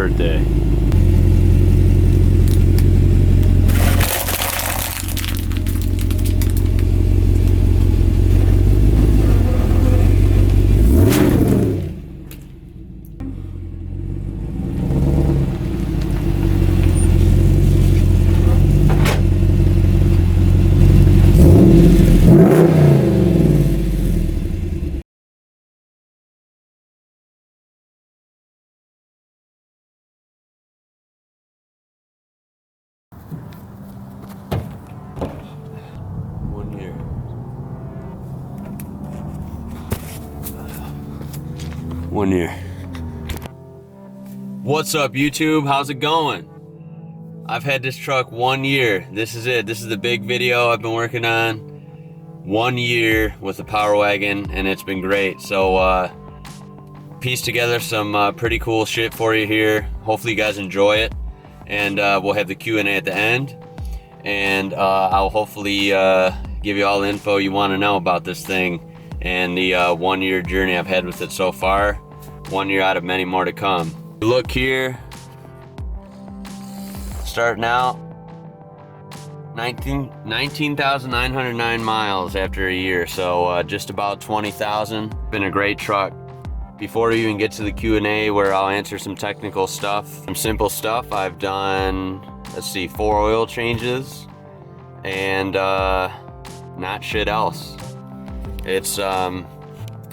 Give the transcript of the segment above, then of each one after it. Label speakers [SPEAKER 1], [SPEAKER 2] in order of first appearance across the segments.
[SPEAKER 1] birthday. One year. What's up, YouTube? How's it going? I've had this truck 1 year. This is it. This is the big video I've been working on. 1 year with the Power Wagon, and it's been great. So pieced together some pretty cool shit for you here. Hopefully you guys enjoy it, and we'll have the Q&A at the end, and I'll hopefully give you all the info you want to know about this thing and the 1 year journey I've had with it so far. 1 year out of many more to come. Look here, starting out 19,909 miles after a year, so just about 20,000. Been a great truck. Before we even get to the Q&A where I'll answer some technical stuff, some simple stuff, I've done, let's see, 4 oil changes and not shit else. It's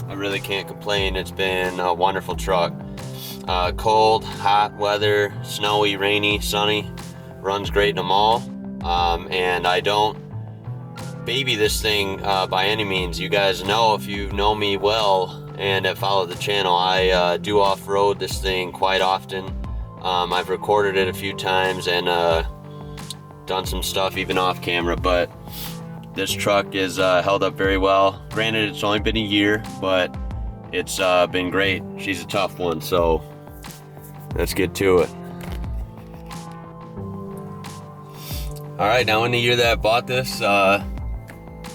[SPEAKER 1] I really can't complain. It's been a wonderful truck. Cold, hot weather, snowy, rainy, sunny, runs great in them all. And I don't baby this thing by any means. You guys know, if you know me well and have followed the channel, I do off-road this thing quite often. I've recorded it a few times and done some stuff even off camera, but this truck is held up very well. Granted, it's only been a year, but it's been great. She's a tough one, so let's get to it. All right, now in the year that I bought this,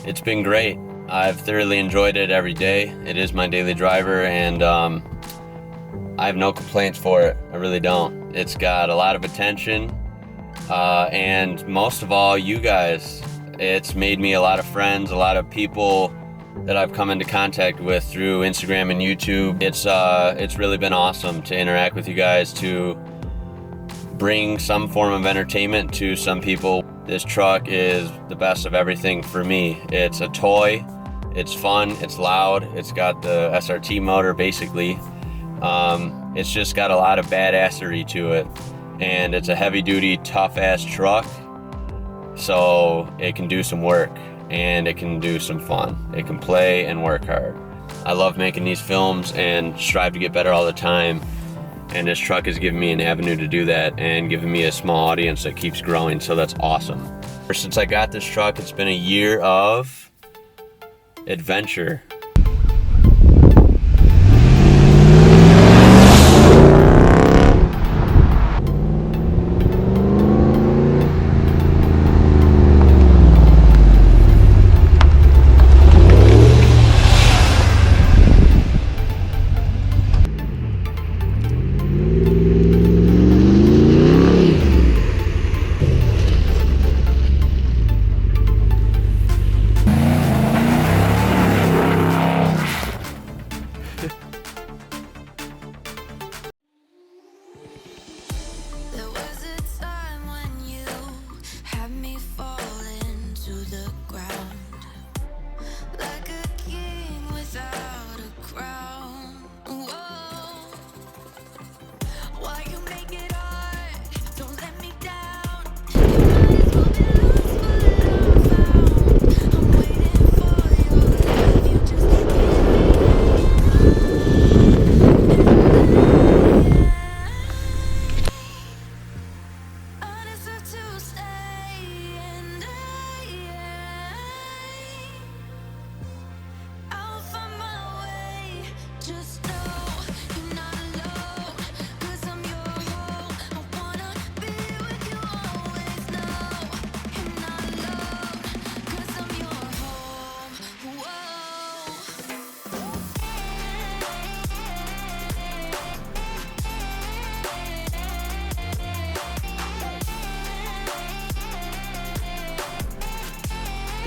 [SPEAKER 1] it's been great. I've thoroughly enjoyed it every day. It is my daily driver, and I have no complaints for it. I really don't. It's got a lot of attention, and most of all, you guys. It's made me a lot of friends, a lot of people that I've come into contact with through Instagram and YouTube. It's really been awesome to interact with you guys, to bring some form of entertainment to some people. This truck is the best of everything for me. It's a toy, it's fun, it's loud, it's got the SRT motor basically. It's just got a lot of badassery to it, and it's a heavy duty, tough ass truck. So it can do some work and it can do some fun. It can play and work hard. I love making these films and strive to get better all the time. And this truck has given me an avenue to do that and given me a small audience that keeps growing. So that's awesome. Since I got this truck, it's been a year of adventure.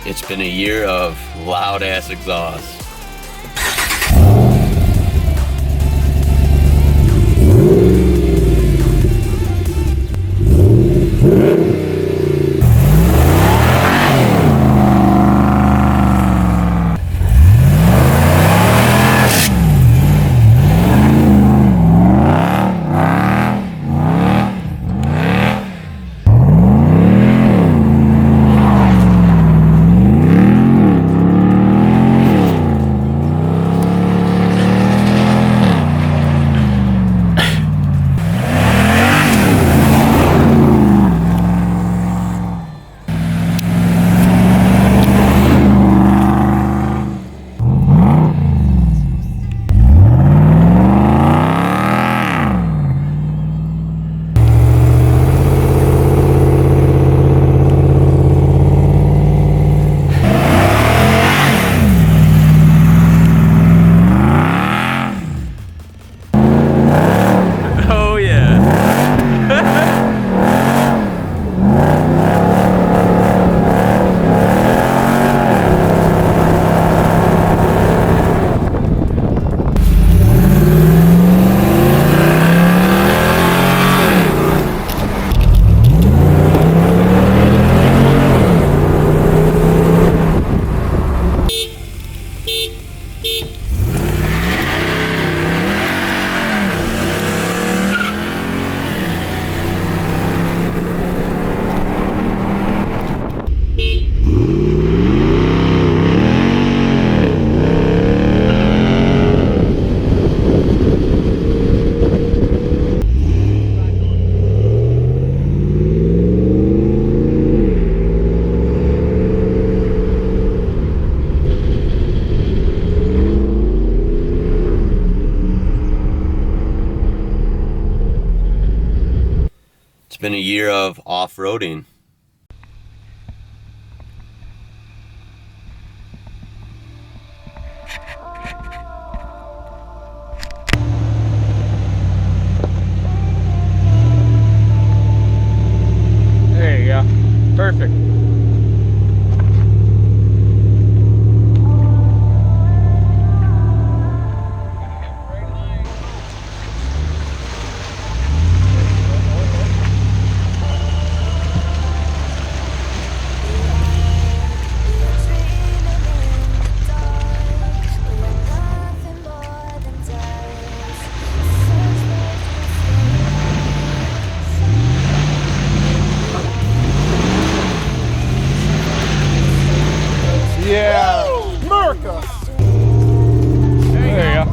[SPEAKER 1] It's been a year of loud ass exhaust. It's been a year of off-roading.
[SPEAKER 2] There you go. Perfect. Yeah, America. There you go.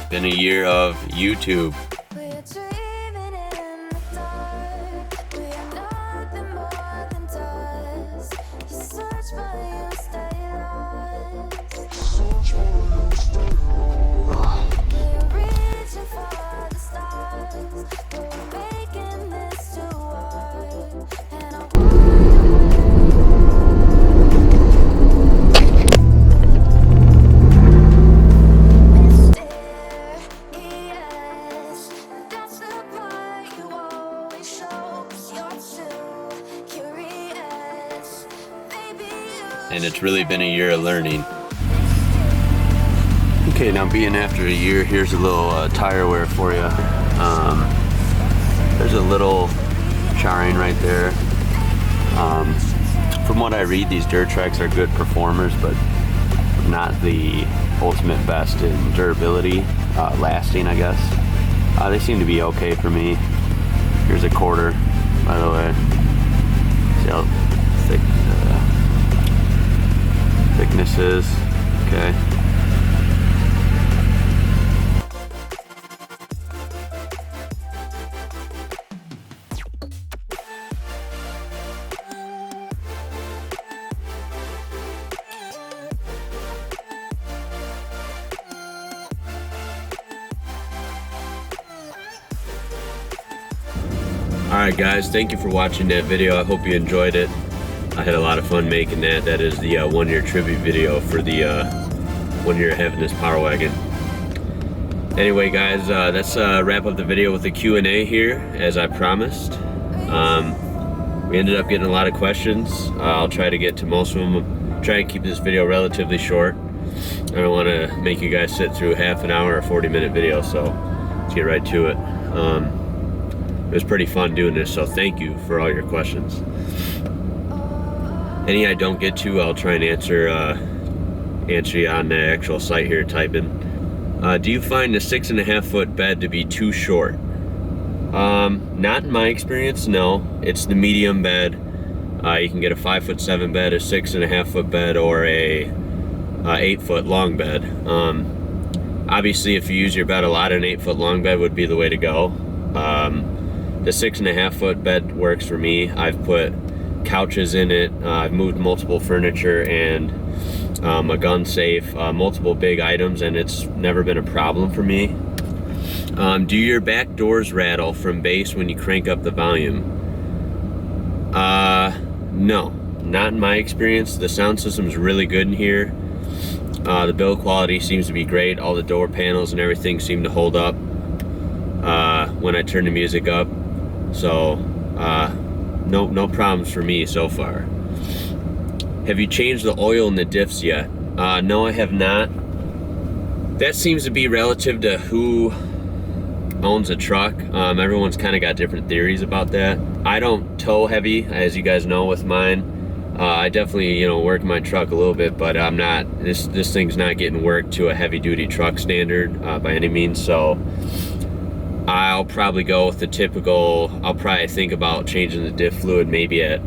[SPEAKER 1] Been a year of YouTube. And it's really been a year of learning. Okay, now being after a year, here's a little tire wear for you. There's a little charring right there. From what I read, these dirt tracks are good performers, but not the ultimate best in durability, lasting, I guess. They seem to be okay for me. Here's a quarter, by the way. See how thick thickness is. Okay. Alright guys, thank you for watching that video. I hope you enjoyed it. I had a lot of fun making that. That is the 1 year tribute video for the 1 year of having this Power Wagon. Anyway guys, let's wrap up the video with a Q&A here, as I promised. We ended up getting a lot of questions. I'll try to get to most of them. Try and keep this video relatively short. I don't want to make you guys sit through half an hour or 40-minute video, so let's get right to it. It was pretty fun doing this, so thank you for all your questions. Any I don't get to, I'll try and answer you on the actual site here. Type in. Do you find the 6.5 foot bed to be too short? Not in my experience, no. It's the medium bed. You can get a 5'7" bed, a 6.5 foot bed, or a 8 foot long bed. Obviously, if you use your bed a lot, an 8 foot long bed would be the way to go. The 6.5 foot bed works for me. I've put couches in it. I've moved multiple furniture and a gun safe, multiple big items, and it's never been a problem for me. Do your back doors rattle from bass when you crank up the volume? No, not in my experience. The sound system's really good in here. The build quality seems to be great. All the door panels and everything seem to hold up when I turn the music up. So no problems for me so far. Have you changed the oil in the diffs yet? No, I have not. That seems to be relative to who owns a truck. Everyone's kind of got different theories about that. I don't tow heavy, as you guys know, with mine. I definitely, work my truck a little bit, but I'm not. This thing's not getting worked to a heavy-duty truck standard by any means. So I'll probably go with the typical. I'll probably think about changing the diff fluid maybe at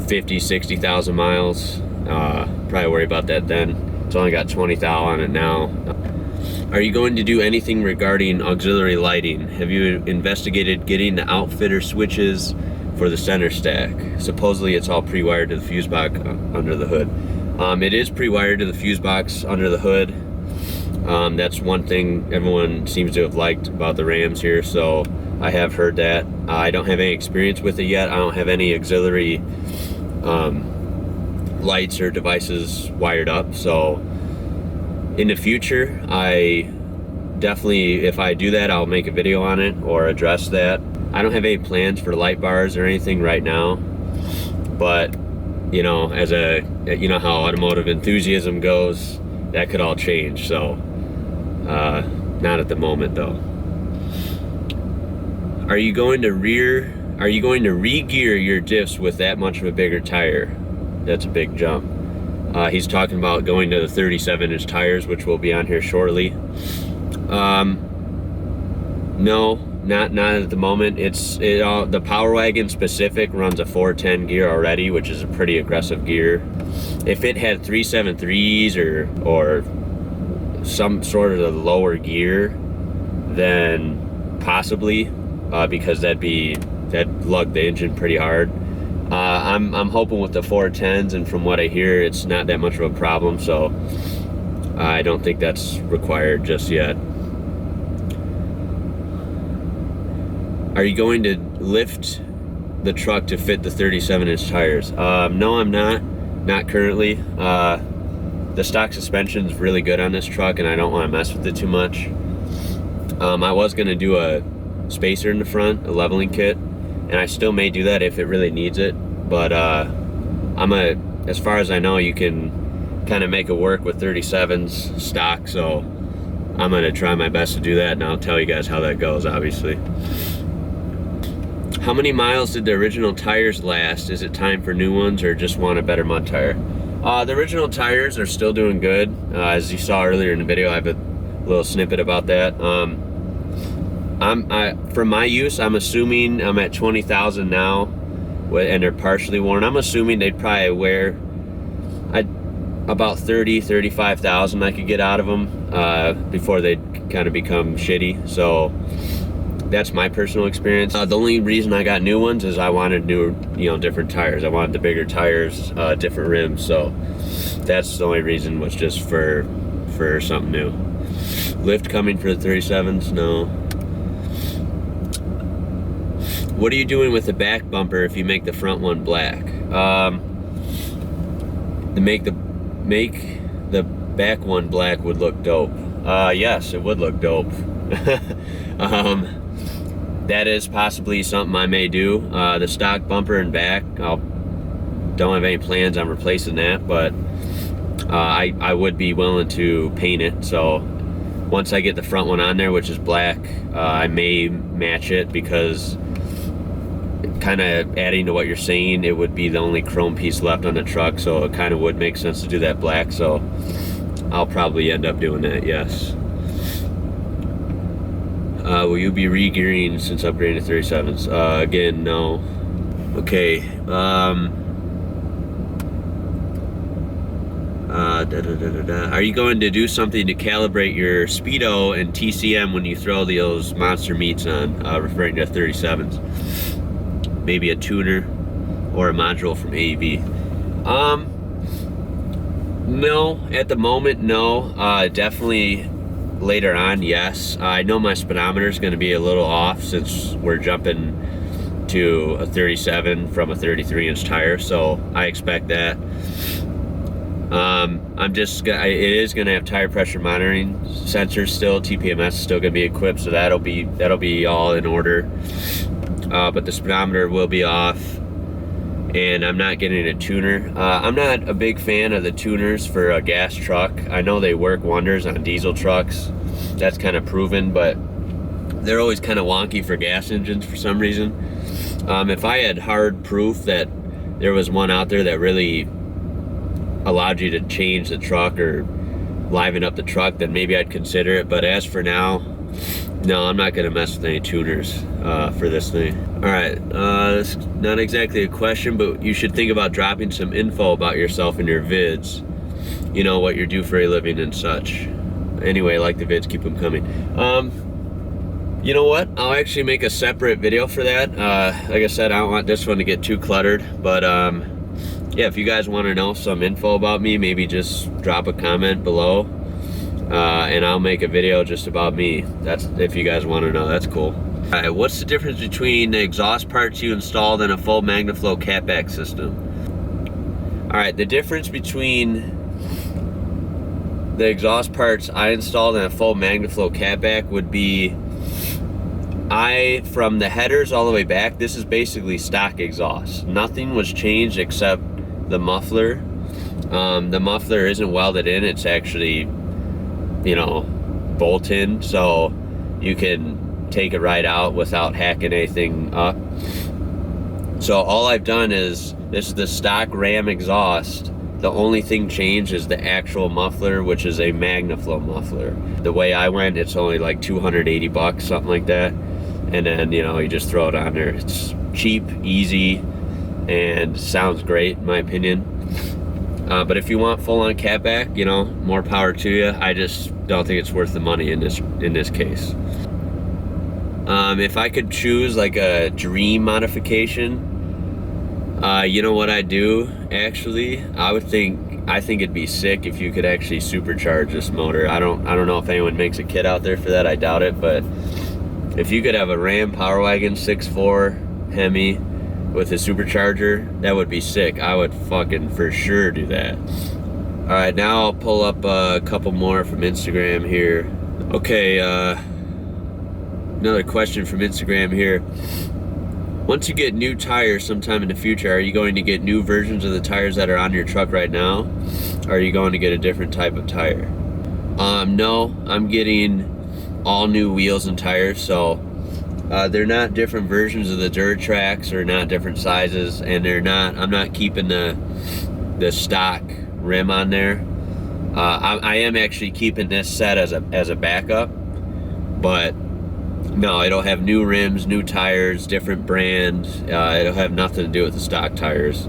[SPEAKER 1] 50, 60,000 miles. Probably worry about that then. It's only got 20,000 on it now. Are you going to do anything regarding auxiliary lighting? Have you investigated getting the outfitter switches for the center stack? Supposedly it's all pre-wired to the fuse box under the hood. It is pre-wired to the fuse box under the hood. That's one thing everyone seems to have liked about the Rams here, so I have heard that. I don't have any experience with it yet. I don't have any auxiliary lights or devices wired up, so in the future, I definitely, if I do that, I'll make a video on it or address that. I don't have any plans for light bars or anything right now, but as how automotive enthusiasm goes, that could all change. So not at the moment though. Are you going to re-gear your diffs with that much of a bigger tire? That's a big jump. He's talking about going to the 37-inch tires, which will be on here shortly. No, not at the moment. The Power Wagon specific runs a 410 gear already, which is a pretty aggressive gear. If it had 373s or some sort of lower gear, then possibly, because that'd lug the engine pretty hard. I'm hoping with the 410s, and from what I hear, it's not that much of a problem, so I don't think that's required just yet. Are you going to lift the truck to fit the 37-inch tires? No, I'm not currently. The stock suspension is really good on this truck, and I don't want to mess with it too much. I was going to do a spacer in the front, a leveling kit, and I still may do that if it really needs it, but as far as I know, you can kind of make it work with 37s stock, so I'm going to try my best to do that, and I'll tell you guys how that goes, obviously. How many miles did the original tires last? Is it time for new ones, or just want a better mud tire? The original tires are still doing good. As you saw earlier in the video, I have a little snippet about that. For my use, I'm assuming I'm at 20,000 now, and they're partially worn. I'm assuming they'd probably wear about 35,000 I could get out of them before they kind of become shitty. So that's my personal experience. The only reason I got new ones is I wanted new, different tires. I wanted the bigger tires, different rims. So that's the only reason, was just for something new. Lift coming for the 37s? No. What are you doing with the back bumper if you make the front one black? To make the back one black would look dope. Yes, it would look dope. That is possibly something I may do. The stock bumper and back, don't have any plans on replacing that, but I would be willing to paint it. So once I get the front one on there, which is black, I may match it, because kind of adding to what you're saying, it would be the only chrome piece left on the truck, so it kind of would make sense to do that black. So I'll probably end up doing that, yes. Will you be re-gearing since upgrading to 37s? Again, no. Okay. Are you going to do something to calibrate your speedo and TCM when you throw those monster meats on, referring to 37s? Maybe a tuner or a module from AEV. No, at the moment, no. Definitely later on, yes. I know my speedometer is going to be a little off since we're jumping to a 37 from a 33-inch tire, so I expect that. It is going to have tire pressure monitoring sensors still. TPMS is still going to be equipped, so that'll be all in order. But the speedometer will be off, and I'm not getting a tuner. I'm not a big fan of the tuners for a gas truck. I know they work wonders on diesel trucks. That's kind of proven, but they're always kind of wonky for gas engines for some reason. If I had hard proof that there was one out there that really allowed you to change the truck or liven up the truck, then maybe I'd consider it. But as for now, no, I'm not going to mess with any tuners for this thing. All right, that's not exactly a question, but you should think about dropping some info about yourself in your vids. You know, what you do for a living and such. Anyway, like the vids, keep them coming. You know what? I'll actually make a separate video for that. Like I said, I don't want this one to get too cluttered, but yeah, if you guys want to know some info about me, maybe just drop a comment below. And I'll make a video just about me. That's, if you guys want to know, that's cool. All right, what's the difference between the exhaust parts you installed and a full MagnaFlow catback system? All right, the difference between the exhaust parts I installed and a full MagnaFlow catback would be, from the headers all the way back, this is basically stock exhaust. Nothing was changed except the muffler. The muffler isn't welded in, it's actually, bolt in, so you can take it right out without hacking anything up. So all I've done is, this is the stock Ram exhaust. The only thing changed is the actual muffler, which is a MagnaFlow muffler. The way I went, it's only like 280 bucks, something like that. And then, you just throw it on there. It's cheap, easy, and sounds great in my opinion. But if you want full-on catback, more power to you. I just don't think it's worth the money in this case. If I could choose like a dream modification, you know what I'd do, actually? I think it'd be sick if you could actually supercharge this motor. I don't know if anyone makes a kit out there for that. I doubt it, but if you could have a Ram Power Wagon 6.4 Hemi with a supercharger, that would be sick. I would fucking for sure do that. All right, now I'll pull up a couple more from Instagram here. Okay, another question from Instagram here. Once you get new tires sometime in the future, are you going to get new versions of the tires that are on your truck right now? Or are you going to get a different type of tire? No, I'm getting all new wheels and tires, so they're not different versions of the Duratrax, or not different sizes, and I'm not keeping the stock rim on there. I am actually keeping this set as a backup, but No, it'll have new rims, new tires, different brand. It'll have nothing to do with the stock tires.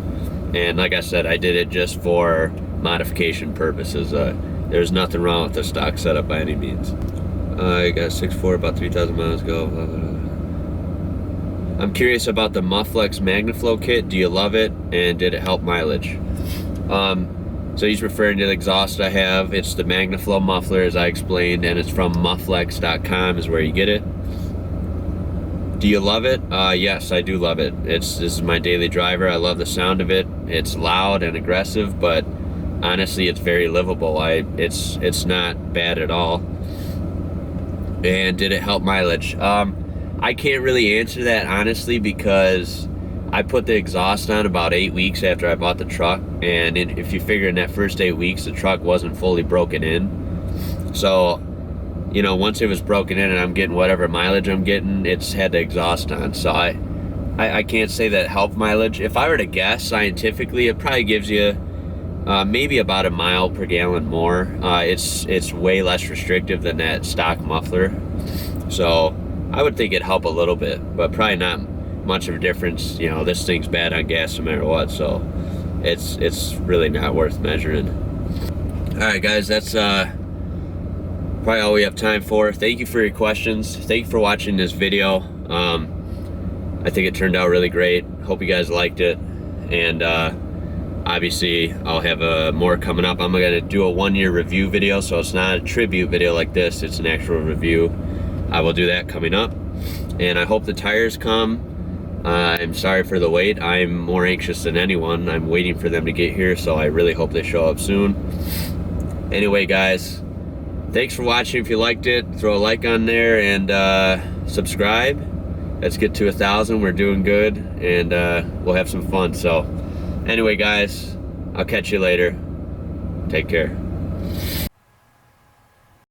[SPEAKER 1] And like I said, I did it just for modification purposes. There's nothing wrong with the stock setup by any means. I got 6.4, about 3,000 miles ago. I'm curious about the Mufflex MagnaFlow kit. Do you love it? And did it help mileage? So he's referring to the exhaust I have. It's the MagnaFlow muffler, as I explained, and it's from mufflex.com is where you get it. Do you love it? Yes, I do love it. This is my daily driver. I love the sound of it. It's loud and aggressive, but honestly, it's very livable. It's not bad at all. And did it help mileage? I can't really answer that honestly, because I put the exhaust on about 8 weeks after I bought the truck, and if you figure in that first 8 weeks, the truck wasn't fully broken in. So, you know, once it was broken in and I'm getting whatever mileage I'm getting, it's had the exhaust on. So I can't say that it helped mileage. If I were to guess scientifically, it probably gives you maybe about a mile per gallon more. It's way less restrictive than that stock muffler. So I would think it'd help a little bit, but probably not much of a difference. You know, this thing's bad on gas no matter what, so it's really not worth measuring. All right, guys, that's probably all we have time for. Thank you for your questions. Thank you for watching this video. I think it turned out really great. Hope you guys liked it, and obviously I'll have more coming up. I'm gonna do a 1-year review video, so it's not a tribute video like this, it's an actual review. I will do that coming up, and I hope the tires come. I'm sorry for the wait. I'm more anxious than anyone. I'm waiting for them to get here, so I really hope they show up soon. Anyway, guys, thanks for watching. If you liked it, throw a like on there and subscribe. Let's get to 1,000. We're doing good, and we'll have some fun. So anyway, guys, I'll catch you later. Take care.